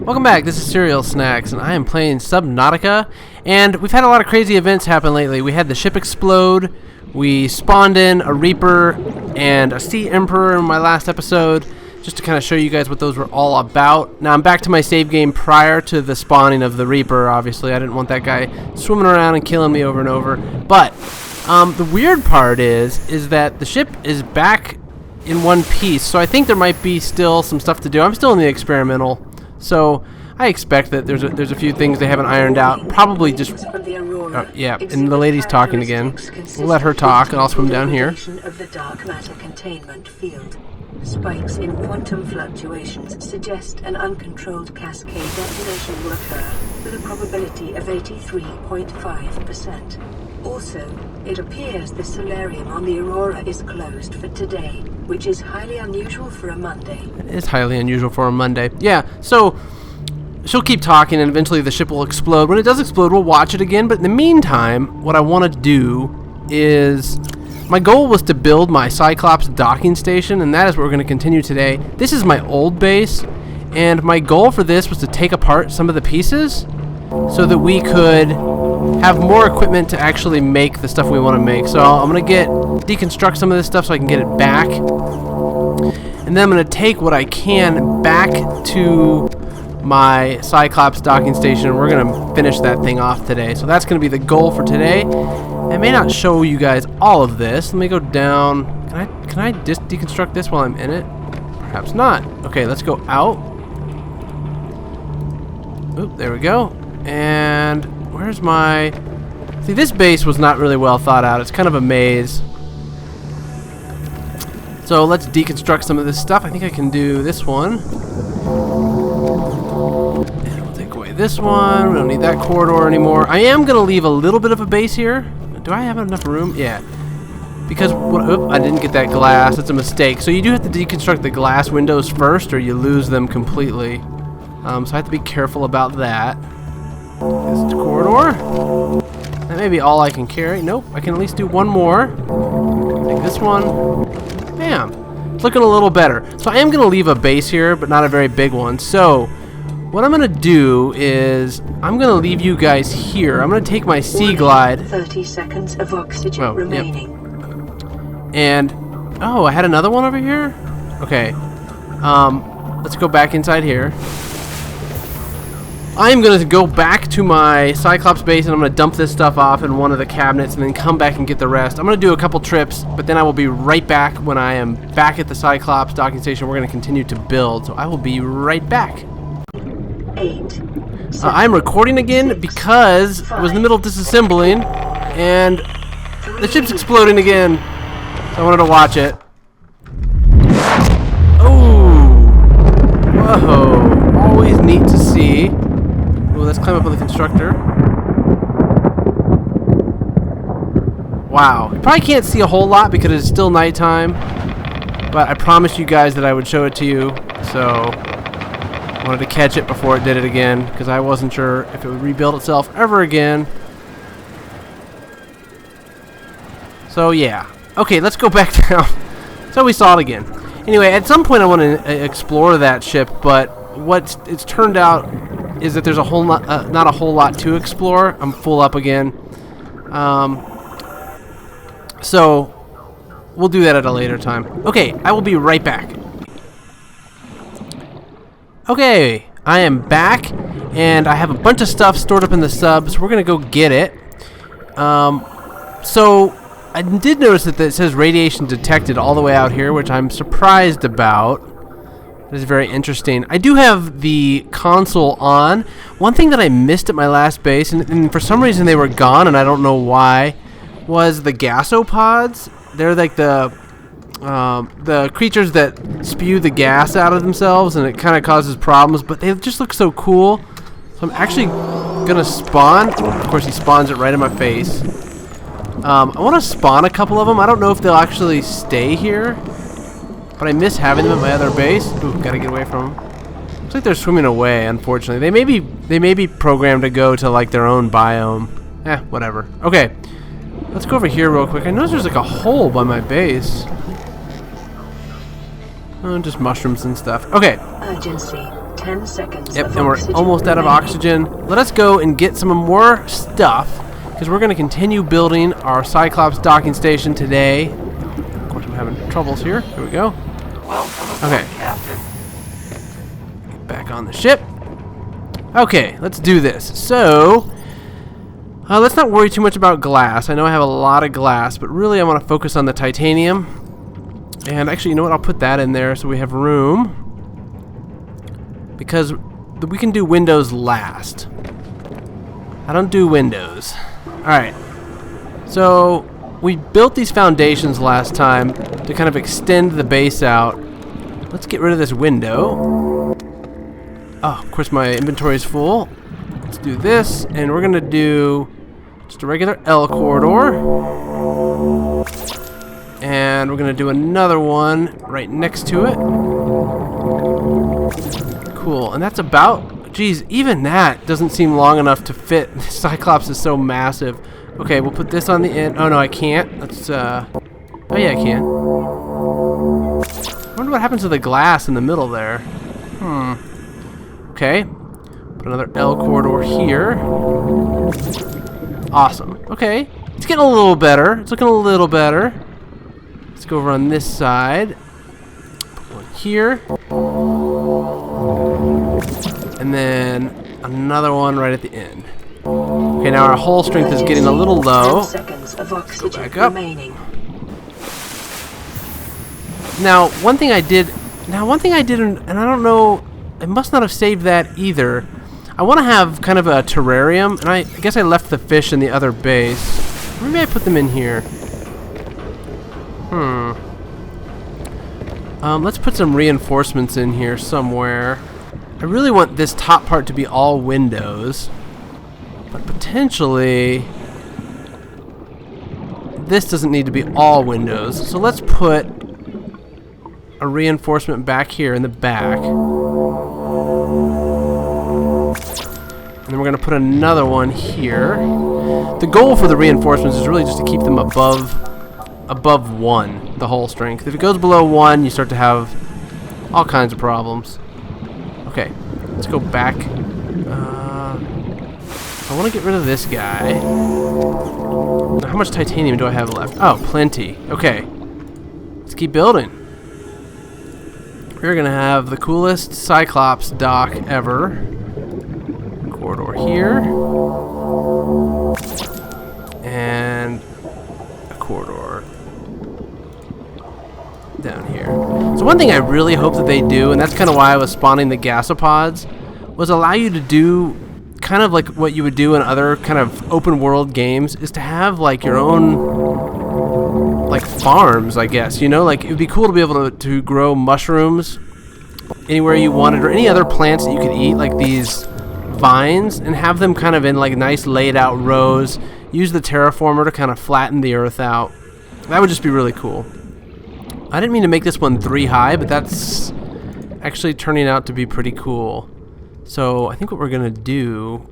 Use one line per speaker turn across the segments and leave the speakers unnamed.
Welcome back, this is Cereal Snacks, and I am playing Subnautica, and we've had a lot of crazy events happen lately. We had the ship explode, we spawned in a Reaper and a Sea Emperor in my last episode, just to kind of show you guys what those were all about. Now I'm back to my save game prior to the spawning of the Reaper, obviously. I didn't want that guy swimming around and killing me over and over. But the weird part is that the ship is back in one piece, so I think there might be still some stuff to do. I'm still in the experimental. So I expect that there's a few things they haven't ironed out. Probably just yeah. And the lady's talking again. We'll let her talk, and I'll swim down here.
Of the dark matter containment field. Spikes in quantum fluctuations suggest an uncontrolled cascade detonation will occur with a probability of 83.5%. Also, it appears the solarium on the Aurora is closed for today, which is highly unusual for a Monday.
It is highly unusual for a Monday. Yeah, so she'll keep talking and eventually the ship will explode. When it does explode, we'll watch it again. But in the meantime, what I want to do is... my goal was to build my Cyclops docking station, and that is what we're going to continue today. This is my old base, and my goal for this was to take apart some of the pieces so that we could have more equipment to actually make the stuff we want to make. So I'm going to deconstruct some of this stuff so I can get it back. And then I'm going to take what I can back to my Cyclops docking station, and we're going to finish that thing off today. So that's going to be the goal for today. I may not show you guys all of this. Let me go down. Can I just deconstruct this while I'm in it? Perhaps not. Okay, let's go out. Oop, there we go. And where's my... see, this base was not really well thought out. It's kind of a maze. So let's deconstruct some of this stuff. I think I can do this one. And we'll take away this one. We don't need that corridor anymore. I am going to leave a little bit of a base here. Do I have enough room? Yeah. Because, oop, I didn't get that glass. That's a mistake. So you do have to deconstruct the glass windows first or you lose them completely. So I have to be careful about that. This corridor. That may be all I can carry. Nope. I can at least do one more. Take this one. Bam. It's looking a little better. So I am going to leave a base here, but not a very big one. So what I'm going to do is I'm going to leave you guys here. I'm going to take my sea glide.
30 seconds of oxygen remaining.
Yep. And oh, I had another one over here? Okay. Let's go back inside here. I'm going to go back to my Cyclops base and I'm going to dump this stuff off in one of the cabinets and then come back and get the rest. I'm going to do a couple trips, but then I will be right back when I am back at the Cyclops docking station. We're going to continue to build, so I will be right back.
8, 7,
I'm recording again 6, because 5, I was in the middle of disassembling and the ship's exploding again. So I wanted to watch it. Oh! Whoa! Always neat to see. Ooh, let's climb up on the constructor. Wow. You probably can't see a whole lot because it's still nighttime. But I promised you guys that I would show it to you. So I wanted to catch it before it did it again because I wasn't sure if it would rebuild itself ever again. So yeah. Okay, let's go back down. So we saw it again. Anyway, at some point I want to explore that ship, but what it's turned out is that there's a whole lot, not a whole lot to explore. I'm full up again. So we'll do that at a later time. Okay, I will be right back. Okay, I am back, and I have a bunch of stuff stored up in the sub, so we're going to go get it. So I did notice that it says radiation detected all the way out here, which I'm surprised about. It is very interesting. I do have the console on. One thing that I missed at my last base, and for some reason they were gone, and I don't know why, was the gasopods. They're like the creatures that spew the gas out of themselves, and it kind of causes problems, but they just look so cool. So I'm actually going to spawn. Of course, he spawns it right in my face. I want to spawn a couple of them. I don't know if they'll actually stay here, but I miss having them at my other base. Ooh, gotta get away from them. Looks like they're swimming away, unfortunately. They may be programmed to go to like their own biome. Whatever. Okay. Let's go over here real quick. I noticed there's like a hole by my base. Oh, just mushrooms and stuff. Okay.
Urgency. 10 seconds.
Yep, and we're almost out of oxygen. Let us go and get some more stuff, because we're going to continue building our Cyclops docking station today. Of course, I'm having troubles here. Here we go. Okay. Get back on the ship. Okay, let's do this. So, let's not worry too much about glass. I know I have a lot of glass, but really I want to focus on the titanium. And actually, you know what? I'll put that in there so we have room. Because we can do windows last. I don't do windows. Alright. So, we built these foundations last time to kind of extend the base out. Let's get rid of this window. Oh, of course my inventory is full. Let's do this, and we're going to do just a regular L corridor. And we're going to do another one right next to it. Cool, and that's about, geez, even that doesn't seem long enough to fit. Cyclops is so massive. Okay, we'll put this on the end. Oh no, I can't. Let's, oh yeah, I can. I wonder what happens to the glass in the middle there. Okay, put another L corridor here. Awesome. Okay, it's getting a little better. It's looking a little better. Let's go over on this side. Put one here. And then another one right at the end. Okay, now our hull strength is getting a little low.
10 seconds of oxygen
back up.
remaining.
Now, one thing I did, and I don't know, I must not have saved that either. I want to have kind of a terrarium, and I guess I left the fish in the other base. Maybe I put them in here. Let's put some reinforcements in here somewhere. I really want this top part to be all windows, but potentially this doesn't need to be all windows. So let's put a reinforcement back here in the back. And then we're going to put another one here. The goal for the reinforcements is really just to keep them above 1, the hull strength. If it goes below 1, you start to have all kinds of problems. Okay, let's go back. I want to get rid of this guy. Now, how much titanium do I have left? Oh, plenty. Okay, let's keep building. We're going to have the coolest Cyclops dock ever. Corridor here. And a corridor down here. So one thing I really hope that they do, and that's kind of why I was spawning the gasopods, was allow you to do kind of like what you would do in other kind of open world games, is to have like your own like farms, I guess. You know, like it would be cool to be able to grow mushrooms anywhere you wanted, or any other plants that you could eat, like these vines, and have them kind of in like nice laid out rows. Use the terraformer to kind of flatten the earth out. That would just be really cool. I didn't mean to make this one 3 high, but that's actually turning out to be pretty cool. So I think what we're gonna do,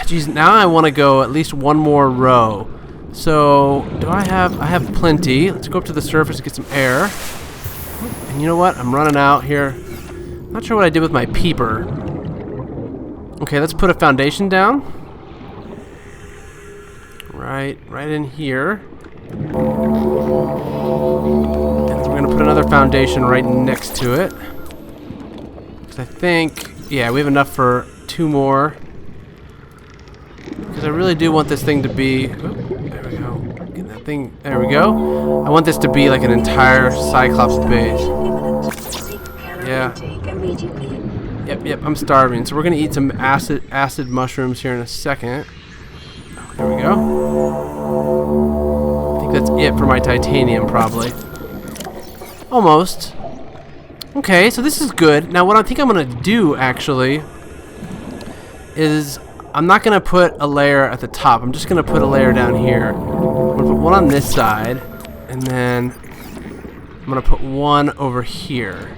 geez, now I want to go at least one more row. So do I have plenty. Let's go up to the surface to get some air. And you know what, I'm running out here. Not sure what I did with my peeper. Okay, let's put a foundation down. Right in here. And we're gonna put another foundation right next to it. Because I think, yeah, we have enough for 2 more. Because I really do want this thing to be, there we go. Get that thing, there we go. I want this to be like an entire Cyclops base. Yeah. Yep, I'm starving. So we're gonna eat some acid mushrooms here in a second. There we go. I think that's it for my titanium, probably. Almost. Okay, so this is good. Now what I think I'm gonna do, actually, is I'm not gonna put a layer at the top. I'm just gonna put a layer down here. I'm gonna put one on this side, and then I'm gonna put one over here.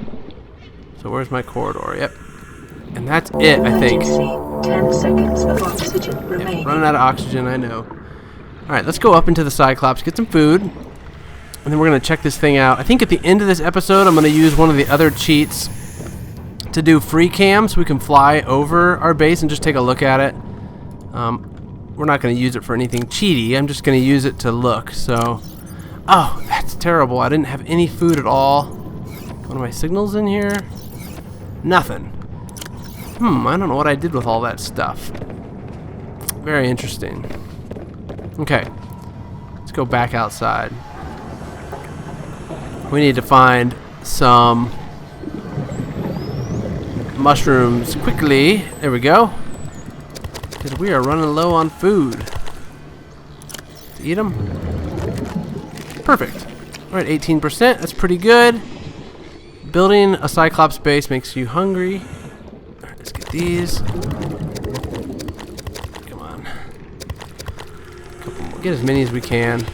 So where's my corridor? Yep. And that's it, I think.
10 seconds of oxygen remaining.
Yep, running out of oxygen, I know. Alright, let's go up into the Cyclops, get some food, and then we're going to check this thing out. I think at the end of this episode, I'm going to use one of the other cheats to do free cam so we can fly over our base and just take a look at it. We're not going to use it for anything cheaty. I'm just going to use it to look. So, oh, that's terrible. I didn't have any food at all. One of my signals in here? Nothing. I don't know what I did with all that stuff. Very interesting. Okay, let's go back outside. We need to find some mushrooms quickly. There we go. Because we are running low on food. Let's eat them. Perfect. Alright, 18%. That's pretty good. Building a Cyclops base makes you hungry. Alright, let's get these. Come on. Couple more. Get as many as we can.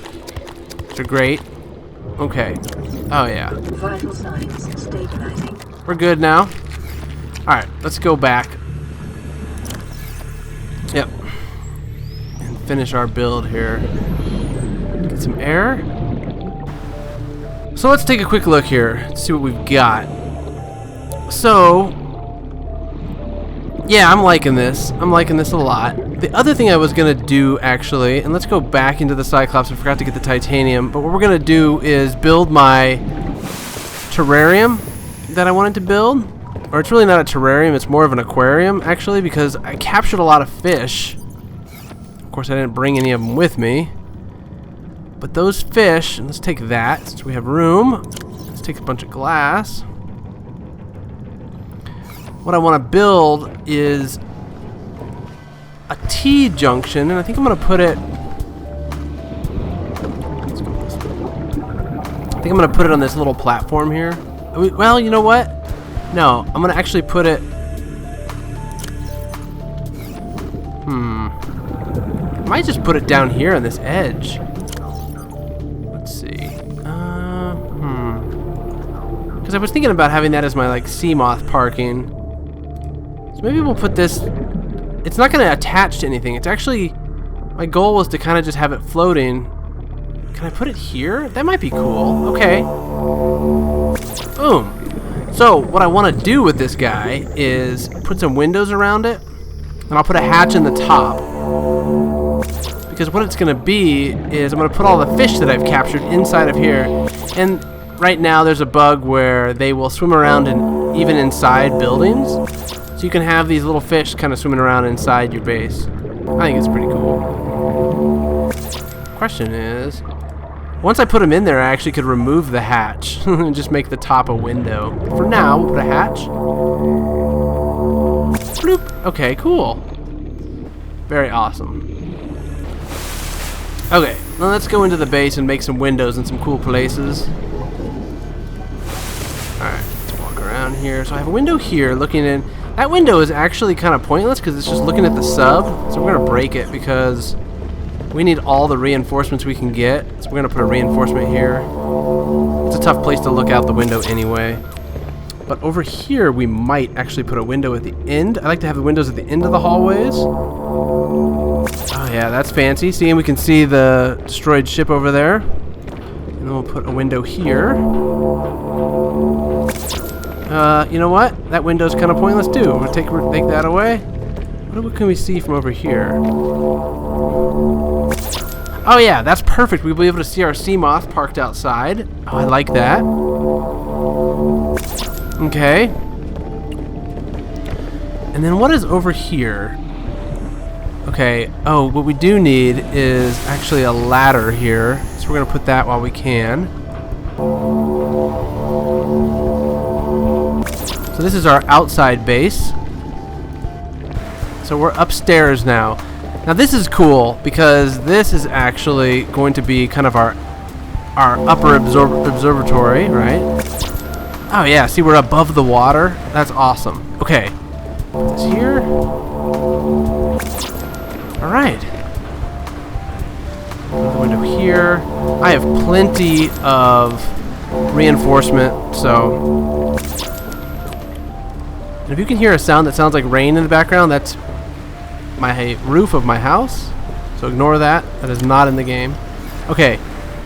They're great. Okay. Oh, yeah.
Vital signs stabilizing.
We're good now. Alright, let's go back. Yep. And finish our build here. Get some air. So let's take a quick look here to see what we've got. So, yeah, I'm liking this. I'm liking this a lot. The other thing I was going to do, actually, and let's go back into the Cyclops. I forgot to get the titanium. But what we're going to do is build my terrarium that I wanted to build. Or it's really not a terrarium, it's more of an aquarium, actually, because I captured a lot of fish. Of course, I didn't bring any of them with me. But those fish, and let's take that, since we have room. Let's take a bunch of glass. What I want to build is a T-junction, and I think I'm going to put it... Let's go this way. I think I'm going to put it on this little platform here. Well, you know what? No, I'm going to actually put it... I might just put it down here on this edge. Let's see. Because I was thinking about having that as my, like, sea moth parking. So maybe we'll put this... It's not going to attach to anything. It's actually... My goal was to kind of just have it floating. Can I put it here? That might be cool. Okay. Boom. So, what I want to do with this guy is put some windows around it, and I'll put a hatch in the top. Because what it's going to be is I'm going to put all the fish that I've captured inside of here. And right now there's a bug where they will swim around even inside buildings. So you can have these little fish kind of swimming around inside your base. I think it's pretty cool. Question is... Once I put them in there, I actually could remove the hatch and just make the top a window. For now, we'll put a hatch. Bloop. Okay, cool. Very awesome. Okay, now let's go into the base and make some windows in some cool places. Alright, let's walk around here. So I have a window here looking in. That window is actually kind of pointless because it's just looking at the sub. So we're going to break it because... we need all the reinforcements we can get, so we're going to put a reinforcement here. It's a tough place to look out the window anyway. But over here, we might actually put a window at the end. I like to have the windows at the end of the hallways. Oh yeah, that's fancy. See, and we can see the destroyed ship over there. And then we'll put a window here. You know what? That window's kind of pointless too. We'll take that away. What can we see from over here? Oh yeah, that's perfect. We'll be able to see our sea moth parked outside. Oh, I like that. Okay. And then what is over here? Okay, oh, what we do need is actually a ladder here. So we're going to put that while we can. So this is our outside base. So we're upstairs now. Now this is cool because this is actually going to be kind of our upper observatory, right? Oh yeah, see, we're above the water. That's awesome. Okay, put this here. All right. Another window here. I have plenty of reinforcement, so. And if you can hear a sound that sounds like rain in the background, that's my roof of my house. So ignore that. That is not in the game. Okay,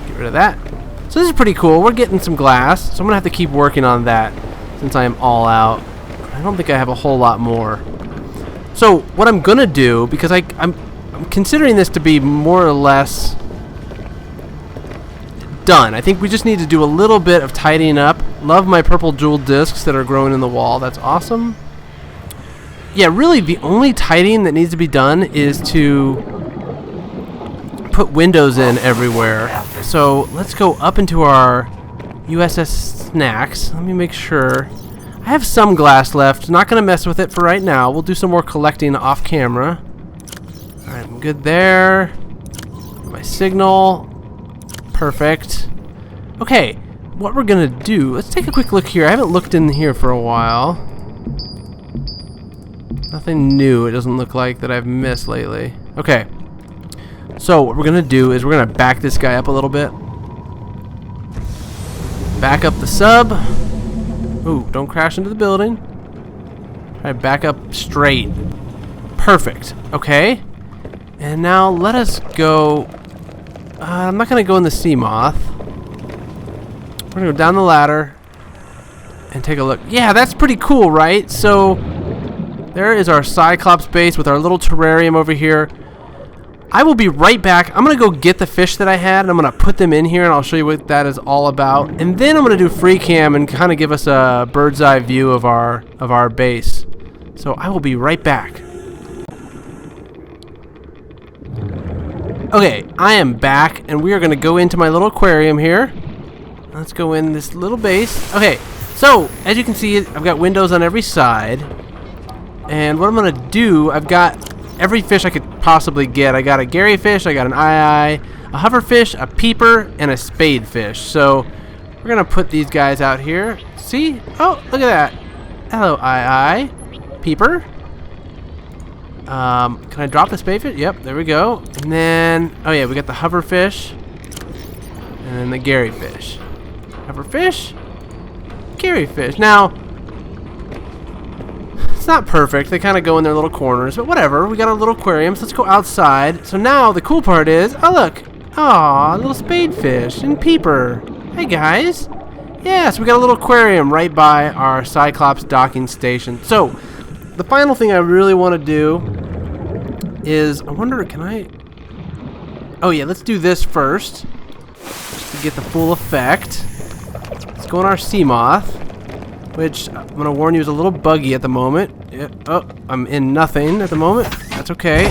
get rid of that. So this is pretty cool. We're getting some glass, so I'm gonna have to keep working on that since I am all out. I don't think I have a whole lot more. So what I'm gonna do, because I'm considering this to be more or less done. I think we just need to do a little bit of tidying up. Love my purple jewel discs that are growing in the wall. That's awesome. Yeah, really the only tidying that needs to be done is to put windows in everywhere. So let's go up into our USS Snacks. Let me make sure. I have some glass left. Not going to mess with it for right now. We'll do some more collecting off camera. Alright, I'm good there. My signal. Perfect. Okay, what we're going to do, let's take a quick look here. I haven't looked in here for a while. Nothing new, it doesn't look like, that I've missed lately. Okay. So what we're going to do is we're going to back this guy up a little bit. Back up the sub. Ooh, don't crash into the building. Alright, back up straight. Perfect. Okay. And now let us go... I'm not going to go in the sea moth. We're going to go down the ladder and take a look. Yeah, that's pretty cool, right? So there is our Cyclops base with our little terrarium over here. I will be right back. I'm going to go get the fish that I had, and I'm going to put them in here, and I'll show you what that is all about. And then I'm going to do free cam and kind of give us a bird's eye view of our base. So I will be right back. Okay, I am back, and we are going to go into my little aquarium here. Let's go in this little base. Okay, so as you can see, I've got windows on every side. And what I'm going to do, I've got every fish I could possibly get. I got a Gary fish, I got an eye, a hoverfish, a peeper, and a spadefish. So we're going to put these guys out here. See? Oh, look at that. Hello, eye, peeper. Can I drop the spadefish? Yep, there we go. And then, oh yeah, we got the hoverfish. And then the Gary fish. Hoverfish, Gary fish. Now, it's not perfect. They kind of go in their little corners, but whatever. We got our little aquariums. Let's go outside. So now the cool part is, oh look. Aw, little spadefish and peeper. Hey guys. Yeah, so we got a little aquarium right by our Cyclops docking station. So, the final thing I really want to do is, I wonder, can I... Oh yeah, let's do this first, just to get the full effect. Let's go on our sea moth, which I'm going to warn you is a little buggy at the moment. Yeah. Oh, I'm in nothing at the moment. That's okay.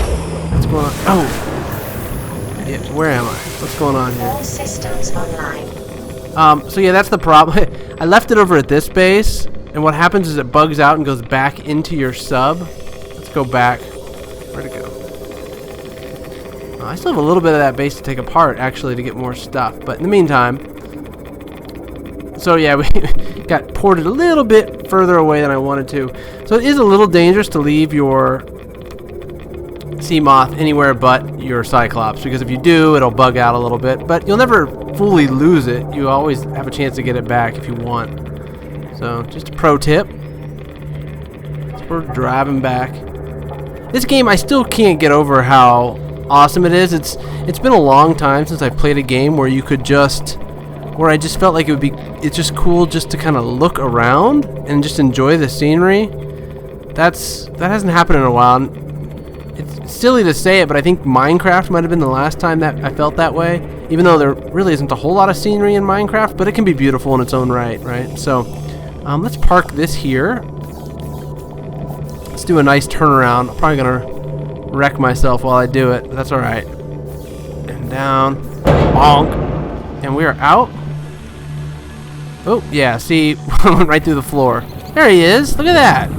What's going on? Oh! Yeah, where am I? What's going on here?
All systems online.
So yeah, that's the problem. I left it over at this base, and what happens is it bugs out and goes back into your sub. Let's go back. Where'd it go? I still have a little bit of that base to take apart, actually, to get more stuff. But in the meantime... So yeah, we got ported a little bit further away than I wanted to. So it is a little dangerous to leave your sea moth anywhere but your Cyclops, because if you do, it'll bug out a little bit. But you'll never fully lose it. You always have a chance to get it back if you want. So, just a pro tip. We're driving back. This game, I still can't get over how awesome it is. It's been a long time since I've played a game where you could just... Where I just felt like it would be... It's just cool just to kind of look around and just enjoy the scenery. That hasn't happened in a while. It's silly to say it, but I think Minecraft might have been the last time that I felt that way. Even though there really isn't a whole lot of scenery in Minecraft, but it can be beautiful in its own right, right? So... let's park this here. Let's do a nice turnaround. I'm probably going to wreck myself while I do it, but that's alright. And down. Bonk. And we are out. Oh, yeah, see, went right through the floor. There he is. Look at that.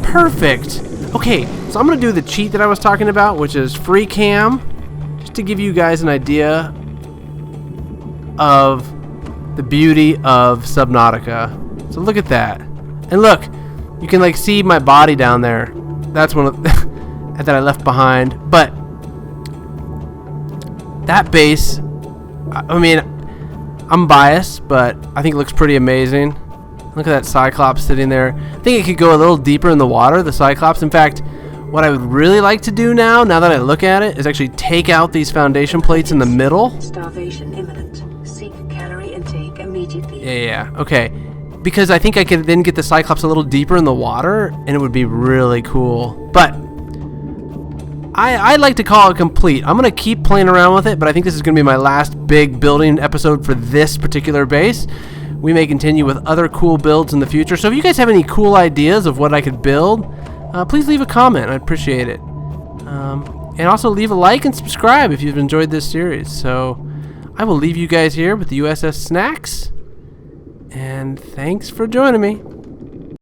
Perfect. Okay, so I'm going to do the cheat that I was talking about, which is free cam, just to give you guys an idea of the beauty of Subnautica. So look at that. And look, you can like see my body down there. That's one of that I left behind. But that base, I mean, I'm biased, but I think it looks pretty amazing. Look at that Cyclops sitting there. I think it could go a little deeper in the water, the Cyclops. In fact, what I would really like to do now that I look at it, is actually take out these foundation plates in the middle.
Starvation imminent. Seek calorie intake immediately.
Yeah, okay. because I think I could then get the Cyclops a little deeper in the water, and it would be really cool. But I'd like to call it complete. I'm going to keep playing around with it, but I think this is going to be my last big building episode for this particular base. We may continue with other cool builds in the future. So if you guys have any cool ideas of what I could build, please leave a comment. I'd appreciate it. And also leave a like and subscribe if you've enjoyed this series. So I will leave you guys here with the USS Snacks. And thanks for joining me.